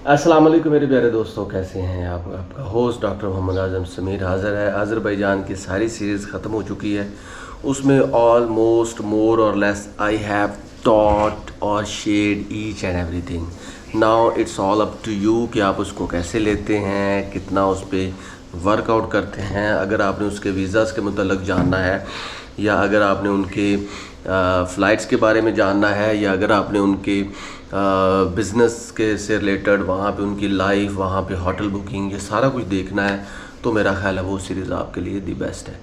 अस्सलाम वालेकुम मेरे प्यारे दोस्तों, कैसे हैं आप। आपका होस्ट डॉक्टर मोहम्मद आज़म समीर हाज़िर है। अज़रबैजान की सारी सीरीज़ ख़त्म हो चुकी है। उसमें ऑलमोस्ट मोर और लेस आई हैव टॉट और shed each and everything. Now it's all up to you कि आप उसको कैसे लेते हैं, कितना उस पर वर्कआउट करते हैं। अगर आपने उसके वीज़ाज़ के मतलब जानना है, या अगर आपने उनके फ़्लाइट्स के बारे में जानना है, या अगर आपने उनके बिज़नेस के से रिलेटेड वहाँ पे उनकी लाइफ, वहाँ पे होटल बुकिंग, ये सारा कुछ देखना है, तो मेरा ख़्याल है वो सीरीज़ आपके लिए दी बेस्ट है।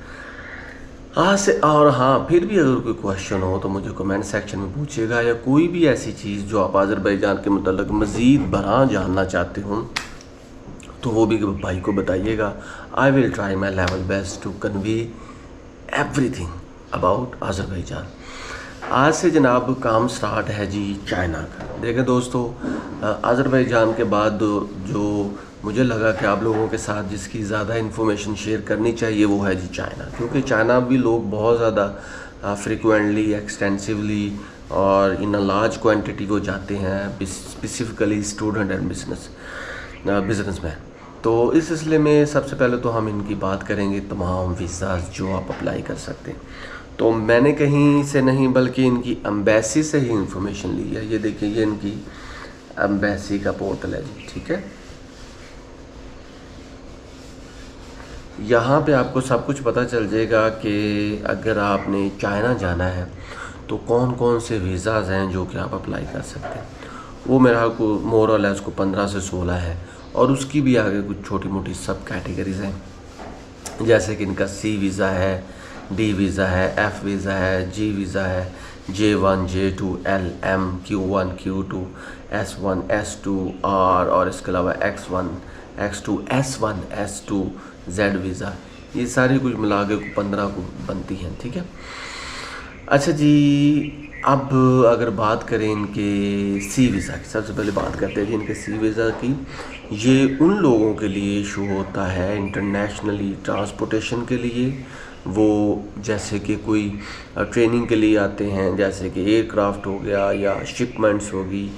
हाँ से और हाँ, फिर भी अगर कोई क्वेश्चन हो तो मुझे कमेंट सेक्शन में पूछिएगा, या कोई भी ऐसी चीज़ जो आप अज़रबैजान के मतलब मज़ीद बरा जानना चाहते हो तो वो भी भाई को बताइएगा। I will try my level best to convey everything about Azerbaijan. आज से जनाब काम स्टार्ट है जी चाइना का। देखें दोस्तों, अज़रबैजान के बाद जो मुझे लगा कि आप लोगों के साथ जिसकी ज़्यादा इन्फॉर्मेशन शेयर करनी चाहिए वो है जी चाइना, क्योंकि चाइना भी लोग बहुत ज़्यादा फ्रिक्वेंटली, एक्सटेंसिवली और इन अ लार्ज क्वांटिटी वो जाते हैं, स्पेसिफिकली स्टूडेंट एंड बिजनेसमैन। तो इस सिलसिले में सबसे पहले तो हम इनकी बात करेंगे तमाम वीज़ाज़ जो आप अप्लाई कर सकते हैं। तो मैंने कहीं से नहीं बल्कि इनकी एम्बेसी से ही इंफॉर्मेशन ली है। ये देखिए, ये इनकी एम्बेसी का पोर्टल है जी, ठीक है। यहाँ पे आपको सब कुछ पता चल जाएगा कि अगर आपने चाइना जाना है तो कौन कौन से वीज़ाज़ हैं जो कि आप अप्लाई कर सकते हैं। वो मेरा को मोर और लेस को 15 से 16 है, और उसकी भी आगे कुछ छोटी मोटी सब कैटेगरीज़ हैं, जैसे कि इनका सी वीज़ा है, डी वीज़ा है, एफ़ वीज़ा है, जी वीज़ा है, J1, J2, L, M, Q1, Q2, S1, S2, R, और इसके अलावा X1, X2, S1, S2, Z visa. ये सारी कुछ मिला के 15 को बनती हैं, ठीक है। अच्छा जी, अब अगर बात करें इनके सी वीज़ा की, सबसे पहले बात करते हैं जी इनके सी वीज़ा की। ये उन लोगों के लिए इशू होता है इंटरनेशनली ट्रांसपोर्टेशन के लिए, वो जैसे कि कोई ट्रेनिंग के लिए आते हैं, जैसे कि एयरक्राफ्ट हो गया, या शिपमेंट्स होगी,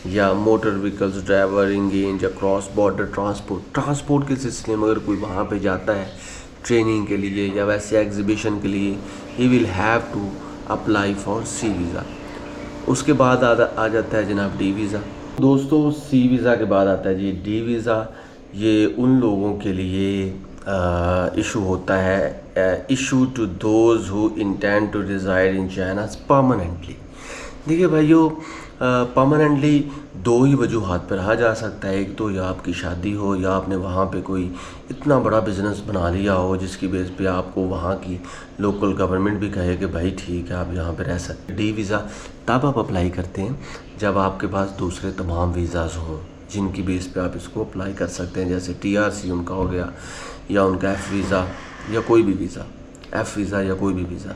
या मोटर व्हीकल्स ड्राइवर इंगेज, या क्रॉस बॉर्डर ट्रांसपोर्ट के सिलसिले में अगर कोई वहाँ पे जाता है ट्रेनिंग के लिए या वैसे एग्जीबिशन के लिए, he will have to apply for C visa. उसके बाद आ जाता है जनाब डी वीज़ा। दोस्तों, सी वीज़ा के बाद आता है जी डी वीज़ा। ये उन लोगों के लिए इशू होता है, issue to those who intend to reside in China permanently. देखिए भाइयों, परमानेंटली दो ही वजूहात पर रहा जा सकता है। एक तो या आपकी शादी हो, या आपने वहाँ पे कोई इतना बड़ा बिज़नेस बना लिया हो जिसकी बेस पे आपको वहाँ की लोकल गवर्नमेंट भी कहे कि भाई ठीक है आप यहाँ पे रह सकते। डी वीज़ा तब आप अप्लाई करते हैं जब आपके पास दूसरे तमाम वीज़ाज़ हों जिनकी बेस पे आप इसको अप्लाई कर सकते हैं, जैसे TRC उनका हो गया, या उनका एफ़ वीज़ा, या कोई भी वीज़ा, एफ़ वीज़ा या कोई भी वीज़ा।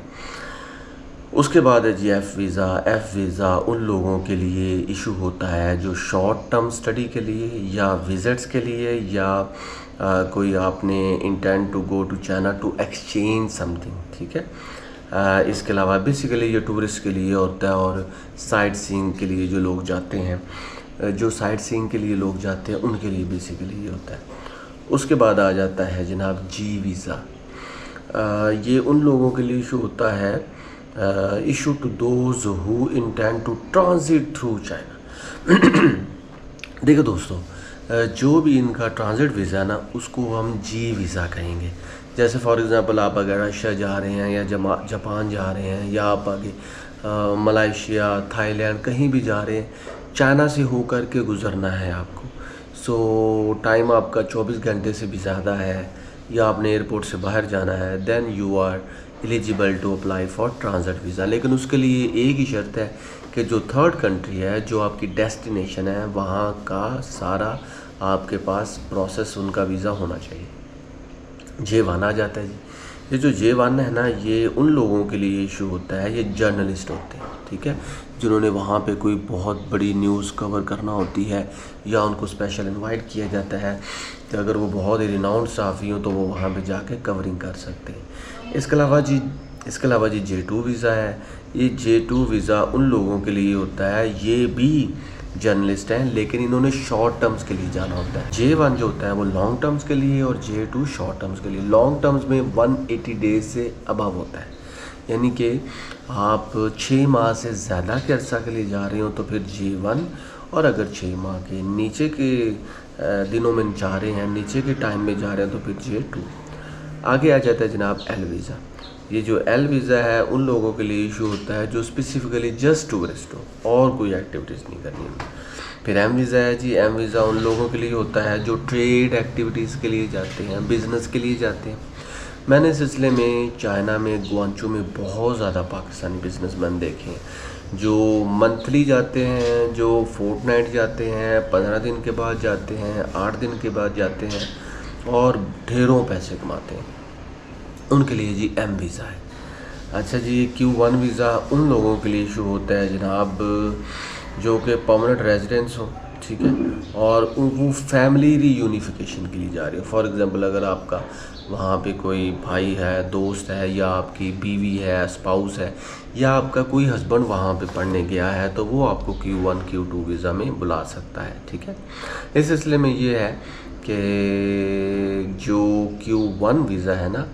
उसके बाद है जी एफ़ वीज़ा। एफ़ वीज़ा उन लोगों के लिए इशू होता है जो शॉर्ट टर्म स्टडी के लिए, या विज़िट्स के लिए, या कोई आपने intend to go to China to exchange something, ठीक है। इसके अलावा बेसिकली ये टूरिस्ट के लिए होता है, और साइट सीइंग के लिए जो लोग जाते हैं, जो साइट सीइंग के लिए लोग जाते हैं उनके लिए बेसिकली ये होता है। उसके बाद आ जाता है जनाब जी वीज़ा। ये उन लोगों के लिए इशू होता है, issue to those who intend to transit through China. देखो दोस्तों, जो भी इनका ट्रांजिट वीज़ा ना उसको हम जी वीज़ा कहेंगे। जैसे फॉर एग्ज़ाम्पल आप अगर रशिया जा रहे हैं, या जापान जा रहे हैं, या आप आगे मलेशिया, थाईलैंड कहीं भी जा रहे हैं, चाइना से होकर के गुज़रना है आपको। सो टाइम आपका 24 घंटे से भी ज़्यादा है, या आपने एयरपोर्ट से बाहर जाना है, then you are eligible to apply for transit visa. लेकिन उसके लिए एक ही शर्त है कि जो थर्ड कंट्री है, जो आपकी डेस्टिनेशन है, वहाँ का सारा आपके पास प्रोसेस उनका वीज़ा होना चाहिए। J1 आ जाता है जी। ये जो J1 है ना, ये उन लोगों के लिए इशू होता है, ये जर्नलिस्ट होते हैं, ठीक है, जिन्होंने वहाँ पे कोई बहुत बड़ी न्यूज़ कवर करना होती है, या उनको स्पेशल इनवाइट किया जाता है कि अगर वो बहुत ही रिनाउंड सहाफ़ी हो तो वो वहाँ पे जाके कवरिंग कर सकते हैं। इसके अलावा जी J2 वीज़ा है। ये J2 वीज़ा उन लोगों के लिए होता है, ये भी जर्नलिस्ट हैं, लेकिन इन्होंने शॉर्ट टर्म्स के लिए जाना होता है। J1 जो होता है वो लॉन्ग टर्म्स के लिए और J2 शॉर्ट टर्म्स के लिए। लॉन्ग टर्म्स में 180 डेज से अबव होता है, यानी कि आप 6 माह से ज़्यादा के अरसा के लिए जा रहे हो तो फिर J1, और अगर 6 माह के नीचे के दिनों में जा रहे हैं, नीचे के टाइम में जा रहे हैं तो फिर J2। आगे आ जाता है जनाब L वीज़ा। ये जो L वीज़ा है उन लोगों के लिए इशू होता है जो स्पेसिफिकली जस्ट टूरिस्ट हो और कोई एक्टिविटीज़ नहीं करनी है। फिर M वीज़ा है जी। M वीज़ा उन लोगों के लिए होता है जो ट्रेड एक्टिविटीज़ के लिए जाते हैं, बिज़नेस के लिए जाते हैं। मैंने इस सिलसिले में चाइना में ग्वांचू में बहुत ज़्यादा पाकिस्तानी बिजनेसमैन देखे हैं जो मंथली जाते हैं, जो फोर्टनाइट जाते हैं, 15 दिन के बाद जाते हैं, 8 दिन के बाद जाते हैं और ढेरों पैसे कमाते हैं। उनके लिए जी M वीज़ा है। अच्छा जी, Q1 वीज़ा उन लोगों के लिए इशू होता है जनाब जो कि परमानेंट रेजिडेंट्स हो, ठीक है, और वो फैमिली रीयूनिफिकेशन के लिए जा रही हो। फॉर एग्ज़ाम्पल अगर आपका वहाँ पे कोई भाई है, दोस्त है, या आपकी बीवी है, स्पाउस है, या आपका कोई हस्बैंड वहाँ पे पढ़ने गया है, तो वो आपको Q1 Q2 वीज़ा में बुला सकता है, ठीक है। इस सिलसिले में ये है कि जो Q1 वीज़ा है ना,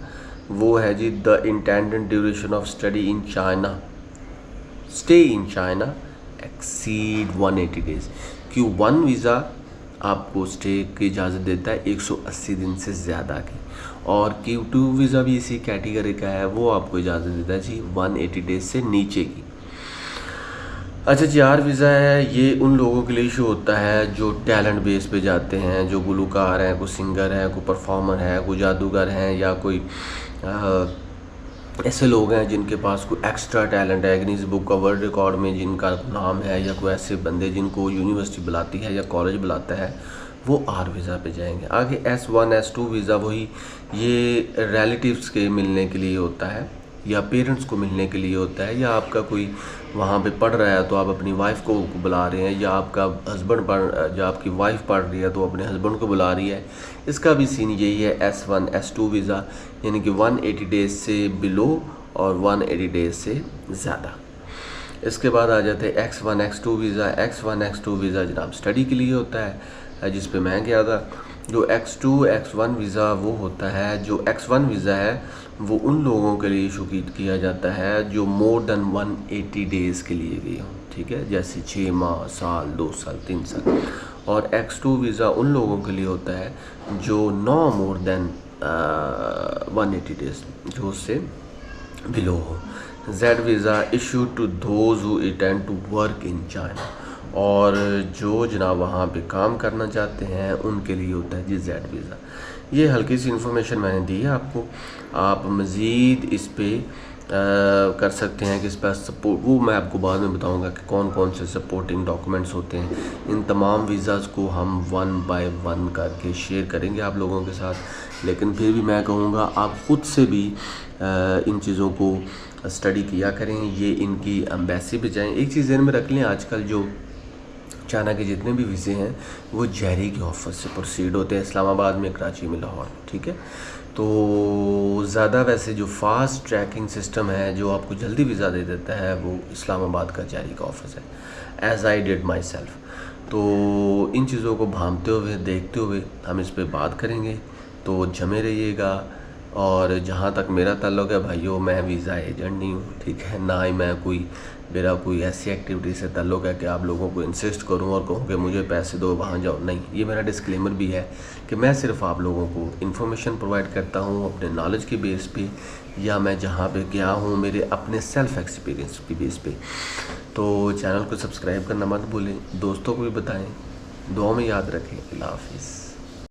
वो है जी the intended duration of study in China, stay in China exceed 180 days. Q1 visa आपको स्टे की इजाज़त देता है 180 दिन से ज़्यादा की, और Q2 वीज़ा भी इसी कैटेगरी का है, वो आपको इजाज़त देता है जी 180 डेज़ से नीचे की। अच्छा जी, R वीज़ा है। ये उन लोगों के लिए इशू होता है जो टैलेंट बेस पे जाते हैं, जो गुलकार हैं, कोई सिंगर है, कोई परफॉर्मर है, कोई जादूगर हैं, या कोई ऐसे लोग हैं जिनके पास कोई एक्स्ट्रा टैलेंट है, गिनीज बुक का वर्ल्ड रिकॉर्ड में जिनका नाम है, या कोई ऐसे बंदे जिनको यूनिवर्सिटी बुलाती है या कॉलेज बुलाता है, वो R वीज़ा पे जाएंगे। आगे S1 S2 वीज़ा, वही ये रिलेटिव्स के मिलने के लिए होता है, या पेरेंट्स को मिलने के लिए होता है, या आपका कोई वहाँ पे पढ़ रहा है तो आप अपनी वाइफ को बुला रहे हैं, या आपका हस्बैंड या आपकी वाइफ पढ़ रही है तो अपने हस्बैंड को बुला रही है। इसका भी सीन यही है, S1 S2 वीज़ा, यानी कि 180 डेज़ से बिलो और 180 डेज़ से ज़्यादा। इसके बाद आ जाते हैं X1 X2 visa. X1 X2 visa जनाब स्टडी के लिए होता है, जिस पे मैं गया था। जो X2 X1 वीज़ा वो होता है, जो X1 वीज़ा है वो उन लोगों के लिए इशू किया जाता है जो मोर देन 180 डेज़ के लिए गए हों, ठीक है, जैसे 6 माह, साल, 2 साल, 3 साल। और X2 वीज़ा उन लोगों के लिए होता है जो नॉ मोर देन 180 डेज़, जो उससे बिलो हो। Z visa issue to those who intend to work in China, और जो जनाब वहाँ पे काम करना चाहते हैं उनके लिए होता है जी Z वीज़ा। ये हल्की सी इन्फॉर्मेशन मैंने दी है आपको। आप मज़ीद इस पे कर सकते हैं कि इस पर सपोर्ट, वो मैं आपको बाद में बताऊंगा कि कौन कौन से सपोर्टिंग डॉक्यूमेंट्स होते हैं। इन तमाम वीज़ाज़ को हम 1 बाय 1 करके शेयर करेंगे आप लोगों के साथ, लेकिन फिर भी मैं कहूँगा आप ख़ुद से भी इन चीज़ों को स्टडी किया करें। ये इनकी एम्बेसी पे जाएँ। एक चीज़ ज़हन में रख लें, आजकल जो चाइना के जितने भी वीज़े हैं वो जहरी के ऑफर से प्रोसीड होते हैं, इस्लामाबाद में, कराची में, लाहौर, ठीक है। तो ज़्यादा वैसे जो फास्ट ट्रैकिंग सिस्टम है जो आपको जल्दी वीज़ा दे देता है वो इस्लामाबाद का जहरी का ऑफिस है, as I did my self. तो इन चीज़ों को भांपते हुए, देखते हुए हम इस पर बात करेंगे, तो जमे रहिएगा। और जहाँ तक मेरा ताल्लुक़ है भाइयों, मैं वीज़ा एजेंट नहीं हूँ, ठीक है, ना ही मैं मेरा कोई ऐसी एक्टिविटी से ताल्लुक़ है कि आप लोगों को इंसिस्ट करूं और कहूं कि मुझे पैसे दो, वहां जाओ। नहीं, ये मेरा डिस्क्लेमर भी है कि मैं सिर्फ आप लोगों को इन्फॉर्मेशन प्रोवाइड करता हूं अपने नॉलेज की बेस पे, या मैं जहां पे गया हूं मेरे अपने सेल्फ एक्सपीरियंस की बेस पे। तो चैनल को सब्सक्राइब करना मत भूलें, दोस्तों को भी बताएँ, दुआ में याद रखें। अल्लाह हाफिज़।